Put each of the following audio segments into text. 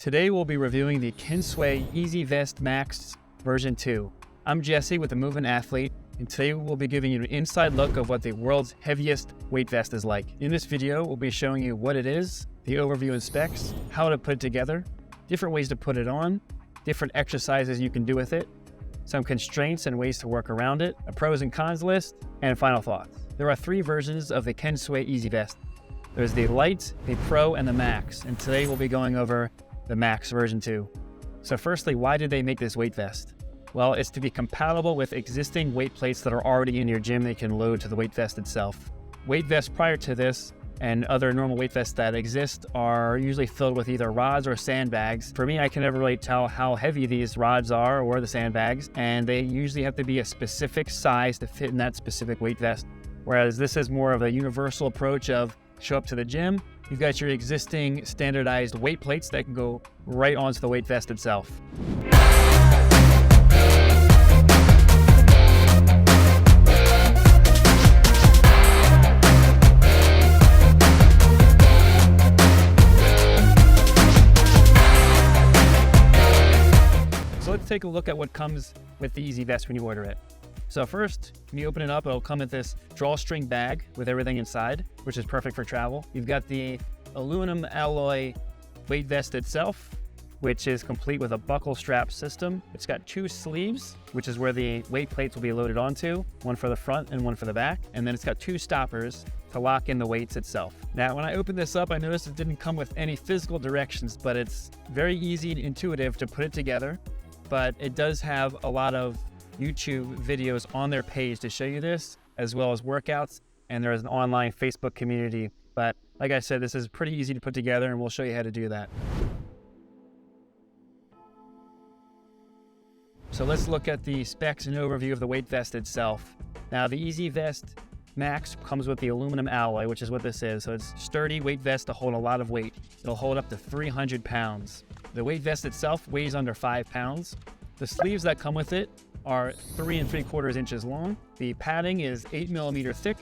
Today we'll be reviewing the Kensui EZ Vest Max version 2. I'm Jesse with the Movement Athlete, and today we'll be giving you an inside look of what the world's heaviest weight vest is like. In this video, we'll be showing you what it is, the overview and specs, how to put it together, different ways to put it on, different exercises you can do with it, some constraints and ways to work around it, a pros and cons list, and final thoughts. There are 3 versions of the Kensui EZ Vest. There's the Light, the Pro, and the Max, and today we'll be going over the Max version 2. So firstly, why did they make this weight vest? Well, it's to be compatible with existing weight plates that are already in your gym that you can load to the weight vest itself. Weight vests prior to this and other normal weight vests that exist are usually filled with either rods or sandbags. For me, I can never really tell how heavy these rods are or the sandbags, and they usually have to be a specific size to fit in that specific weight vest. Whereas this is more of a universal approach of show up to the gym, you've got your existing standardized weight plates that can go right onto the weight vest itself. So let's take a look at what comes with the EZ Vest when you order it. So first, when you open it up, it'll come with this drawstring bag with everything inside, which is perfect for travel. You've got the aluminum alloy weight vest itself, which is complete with a buckle strap system. It's got 2 sleeves, which is where the weight plates will be loaded onto, one for the front and one for the back. And then it's got 2 stoppers to lock in the weights itself. Now, when I opened this up, I noticed it didn't come with any physical directions, but it's very easy and intuitive to put it together. But it does have a lot of YouTube videos on their page to show you this, as well as workouts, and there's an online Facebook community. But like I said, this is pretty easy to put together, and we'll show you how to do that. So let's look at the specs and overview of the weight vest itself. Now, the EZ Vest Max comes with the aluminum alloy, which is what this is. So it's sturdy weight vest to hold a lot of weight. It'll hold up to 300 pounds. The weight vest itself weighs under 5 pounds. The sleeves that come with it are 3 3/4 inches long. The padding is 8mm thick.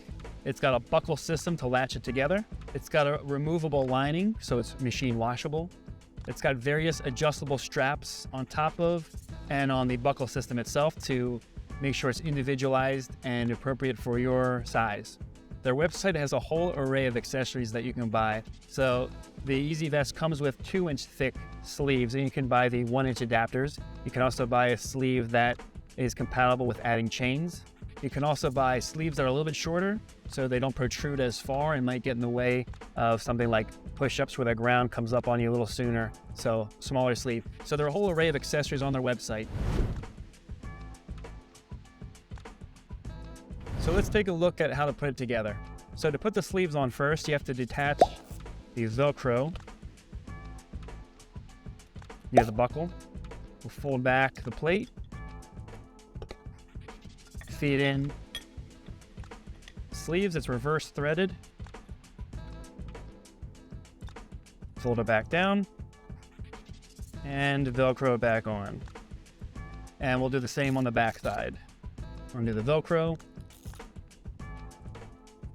It's got a buckle system to latch it together. It's got a removable lining, so it's machine washable. It's got various adjustable straps on top of and on the buckle system itself to make sure it's individualized and appropriate for your size. Their website has a whole array of accessories that you can buy. So the EZ Vest comes with 2-inch thick sleeves, and you can buy the 1-inch adapters. You can also buy a sleeve that is compatible with adding chains. You can also buy sleeves that are a little bit shorter so they don't protrude as far and might get in the way of something like push-ups where the ground comes up on you a little sooner. So smaller sleeve. So there are a whole array of accessories on their website. So let's take a look at how to put it together. So to put the sleeves on first, you have to detach the Velcro near the buckle. We'll fold back the plate, feed in sleeves. It's reverse threaded. Fold it back down and Velcro it back on. And we'll do the same on the back side. Undo the Velcro,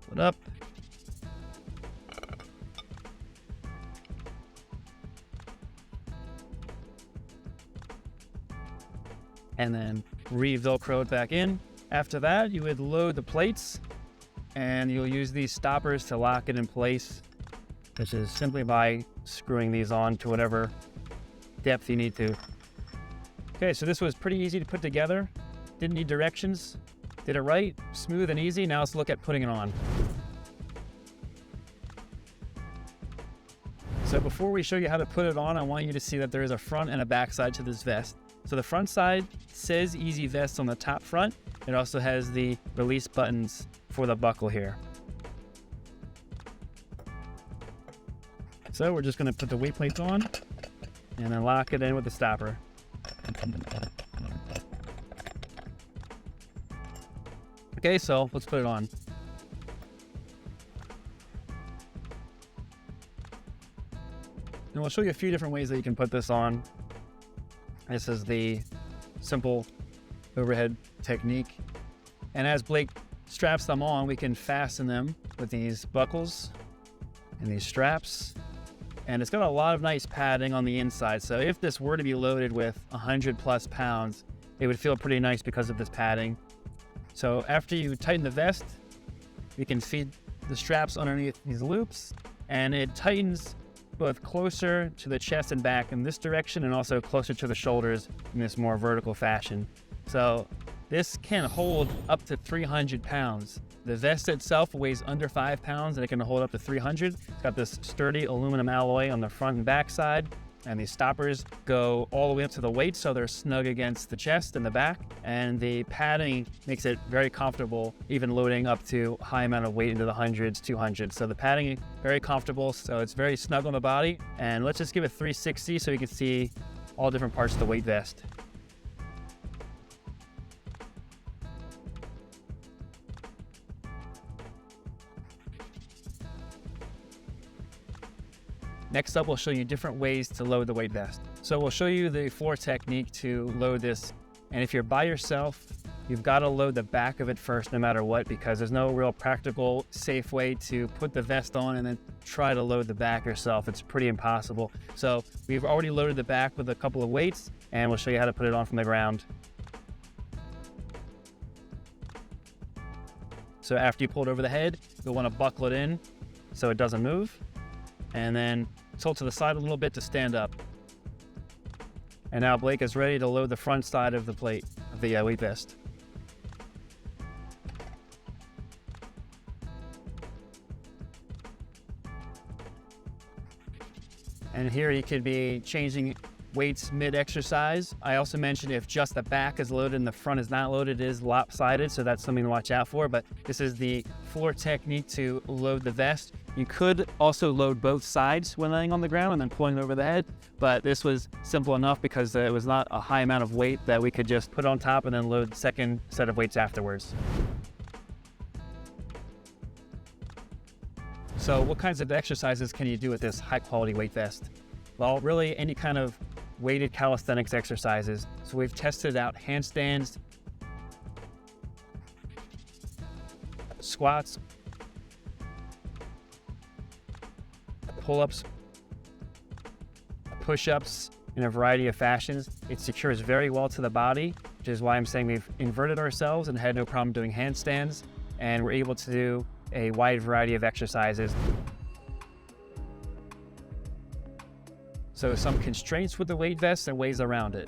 put up, and then re-Velcro it back in. After that, you would load the plates, and you'll use these stoppers to lock it in place, which is simply by screwing these on to whatever depth you need to. Okay, so this was pretty easy to put together. Didn't need directions. Did it right, smooth and easy. Now let's look at putting it on. So before we show you how to put it on, I want you to see that there is a front and a back side to this vest. So the front side says EZ Vest on the top front. It also has the release buttons for the buckle here. So we're just going to put the weight plates on and then lock it in with the stopper. Okay, so let's put it on. And we'll show you a few different ways that you can put this on. This is the simple overhead technique. And as Blake straps them on, we can fasten them with these buckles and these straps. And it's got a lot of nice padding on the inside. So if this were to be loaded with 100+ pounds, it would feel pretty nice because of this padding. So after you tighten the vest, you can feed the straps underneath these loops, and it tightens both closer to the chest and back in this direction and also closer to the shoulders in this more vertical fashion. So this can hold up to 300 pounds. The vest itself weighs under 5 pounds and it can hold up to 300. It's got this sturdy aluminum alloy on the front and back side, and these stoppers go all the way up to the weight, so they're snug against the chest and the back. And the padding makes it very comfortable, even loading up to a high amount of weight into the hundreds, 200s. So the padding is very comfortable, so it's very snug on the body. And let's just give it 360 so you can see all different parts of the weight vest. Next up, we'll show you different ways to load the weight vest. So we'll show you the floor technique to load this. And if you're by yourself, you've got to load the back of it first, no matter what, because there's no real practical, safe way to put the vest on and then try to load the back yourself. It's pretty impossible. So we've already loaded the back with a couple of weights, and we'll show you how to put it on from the ground. So after you pull it over the head, you'll want to buckle it in so it doesn't move. And then tilt to the side a little bit to stand up. And now Blake is ready to load the front side of the plate of the weight vest. And here you could be changing weights mid-exercise. I also mentioned if just the back is loaded and the front is not loaded, it is lopsided, so that's something to watch out for. But this is the floor technique to load the vest. You could also load both sides when laying on the ground and then pulling it over the head, but this was simple enough because it was not a high amount of weight that we could just put on top and then load the second set of weights afterwards. So what kinds of exercises can you do with this high-quality weight vest? Well, really any kind of weighted calisthenics exercises. So we've tested out handstands, squats, pull-ups, push-ups in a variety of fashions. It secures very well to the body, which is why I'm saying we've inverted ourselves and had no problem doing handstands, and we're able to do a wide variety of exercises. So some constraints with the weight vest and ways around it.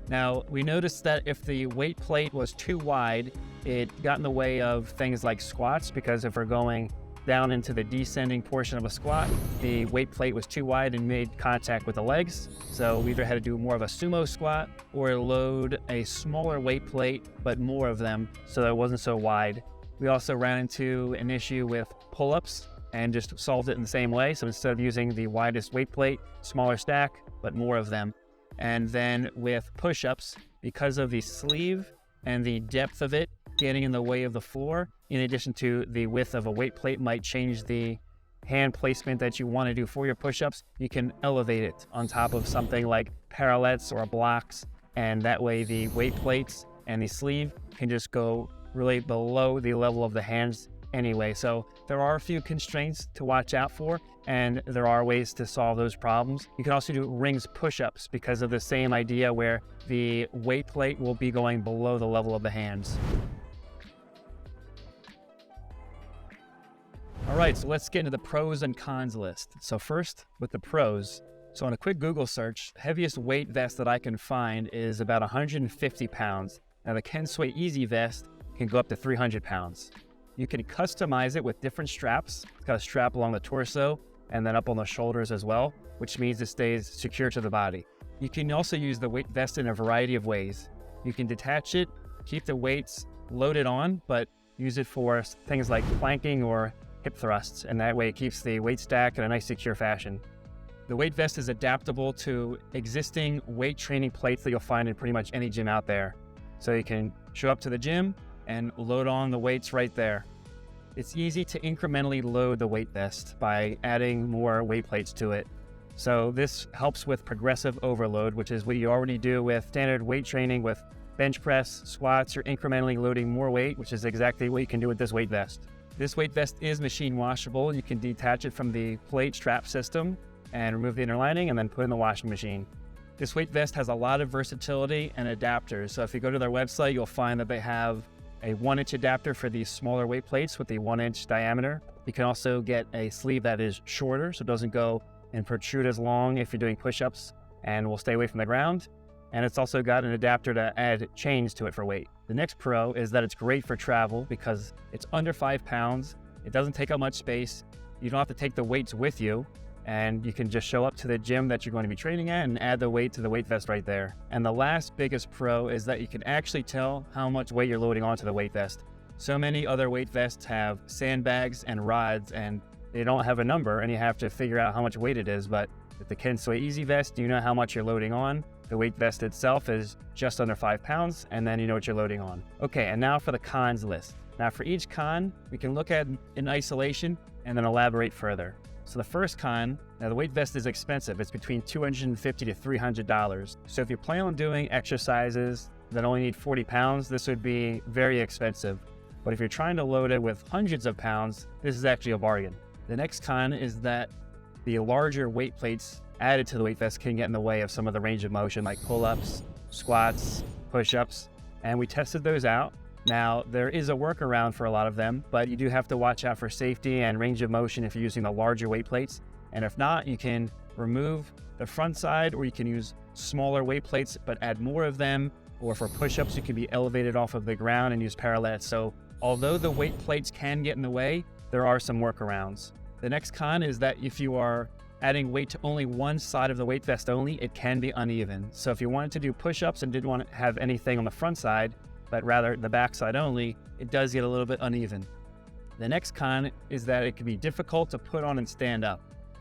Now, we noticed that if the weight plate was too wide, it got in the way of things like squats, because if we're going down into the descending portion of a squat, the weight plate was too wide and made contact with the legs. So we either had to do more of a sumo squat or load a smaller weight plate, but more of them, so that it wasn't so wide. We also ran into an issue with pull-ups and just solved it in the same way. So instead of using the widest weight plate, smaller stack, but more of them. And then with push-ups, because of the sleeve and the depth of it getting in the way of the floor, in addition to the width of a weight plate might change the hand placement that you want to do for your push-ups, you can elevate it on top of something like parallettes or blocks, and that way the weight plates and the sleeve can just go really below the level of the hands anyway. So there are a few constraints to watch out for, and there are ways to solve those problems. You can also do rings push-ups because of the same idea where the weight plate will be going below the level of the hands. All right, so let's get into the pros and cons list. So first, with the pros. So on a quick Google search, the heaviest weight vest that I can find is about 150 pounds. Now the Kensui EZ Vest can go up to 300 pounds. You can customize it with different straps. It's got a strap along the torso and then up on the shoulders as well, which means it stays secure to the body. You can also use the weight vest in a variety of ways. You can detach it, keep the weights loaded on, but use it for things like planking or hip thrusts, and that way it keeps the weight stack in a nice secure fashion. The weight vest is adaptable to existing weight training plates that you'll find in pretty much any gym out there. So you can show up to the gym and load on the weights right there. It's easy to incrementally load the weight vest by adding more weight plates to it. So this helps with progressive overload, which is what you already do with standard weight training with bench press, squats. You're incrementally loading more weight, which is exactly what you can do with this weight vest. This weight vest is machine washable. You can detach it from the plate strap system, and remove the inner lining and then put it in the washing machine. This weight vest has a lot of versatility and adapters. So if you go to their website, you'll find that they have a 1-inch adapter for these smaller weight plates with the 1-inch diameter. You can also get a sleeve that is shorter, so it doesn't go and protrude as long if you're doing push-ups and will stay away from the ground. And it's also got an adapter to add chains to it for weight. The next pro is that it's great for travel because it's under 5 pounds. It doesn't take up much space. You don't have to take the weights with you, and you can just show up to the gym that you're going to be training at and add the weight to the weight vest right there. And the last biggest pro is that you can actually tell how much weight you're loading onto the weight vest. So many other weight vests have sandbags and rods, and they don't have a number, and you have to figure out how much weight it is. But with the Kensui EZ Vest, you know how much you're loading on. The weight vest itself is just under 5 pounds, and then you know what you're loading on. Okay, and now for the cons list. Now for each con, we can look at in isolation and then elaborate further. So the first con, now the weight vest is expensive. It's between $250 to $300. So if you plan on doing exercises that only need 40 pounds, this would be very expensive. But if you're trying to load it with hundreds of pounds, this is actually a bargain. The next con is that the larger weight plates added to the weight vest can get in the way of some of the range of motion like pull-ups, squats, push-ups, and we tested those out. Now, there is a workaround for a lot of them, but you do have to watch out for safety and range of motion if you're using the larger weight plates. And if not, you can remove the front side, or you can use smaller weight plates, but add more of them. Or for push-ups, you can be elevated off of the ground and use parallettes. So although the weight plates can get in the way, there are some workarounds. The next con is that if you are adding weight to only one side of the weight vest only, it can be uneven. So if you wanted to do push-ups and didn't want to have anything on the front side, but rather the back side only, it does get a little bit uneven. The next con is that it can be difficult to put on and stand up.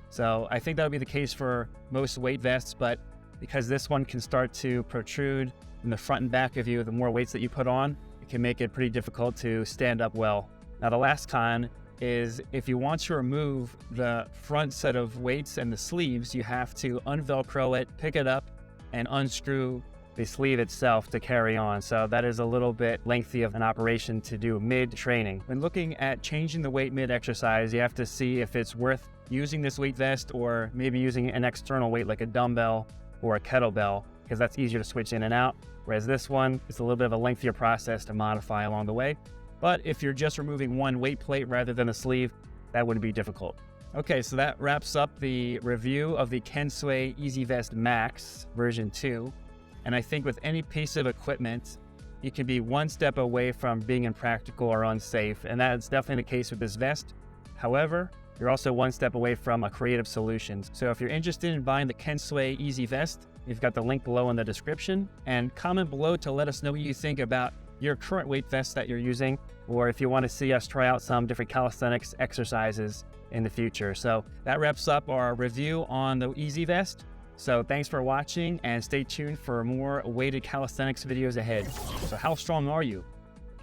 So I think that would be the case for most weight vests, but because this one can start to protrude in the front and back of you, the more weights that you put on, it can make it pretty difficult to stand up well. Now the last con is if you want to remove the front set of weights and the sleeves, you have to unvelcro it, pick it up, and unscrew the sleeve itself to carry on. So that is a little bit lengthy of an operation to do mid-training. When looking at changing the weight mid-exercise, you have to see if it's worth using this weight vest or maybe using an external weight like a dumbbell or a kettlebell, because that's easier to switch in and out. Whereas this one, it's a little bit of a lengthier process to modify along the way. But if you're just removing one weight plate rather than a sleeve, that wouldn't be difficult. Okay, so that wraps up the review of the Kensui EZ Vest Max version 2. And I think with any piece of equipment, you can be one step away from being impractical or unsafe, and that's definitely the case with this vest. However, you're also one step away from a creative solution. So if you're interested in buying the Kensui EZ Vest, you've got the link below in the description, and comment below to let us know what you think about your current weight vest that you're using, or if you want to see us try out some different calisthenics exercises in the future. So that wraps up our review on the EZ Vest. So thanks for watching, and stay tuned for more weighted calisthenics videos ahead. So how strong are you?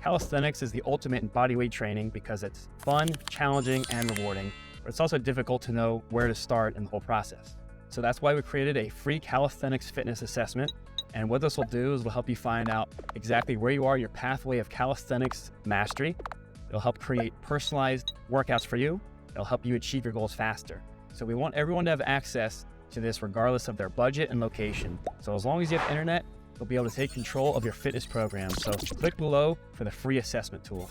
Calisthenics is the ultimate in bodyweight training because it's fun, challenging, and rewarding, but it's also difficult to know where to start in the whole process. So that's why we created a free calisthenics fitness assessment. And what this will do is we'll help you find out exactly where you are in your pathway of calisthenics mastery. It'll help create personalized workouts for you. It'll help you achieve your goals faster. So we want everyone to have access to this regardless of their budget and location. So as long as you have internet, you'll be able to take control of your fitness program. So click below for the free assessment tool.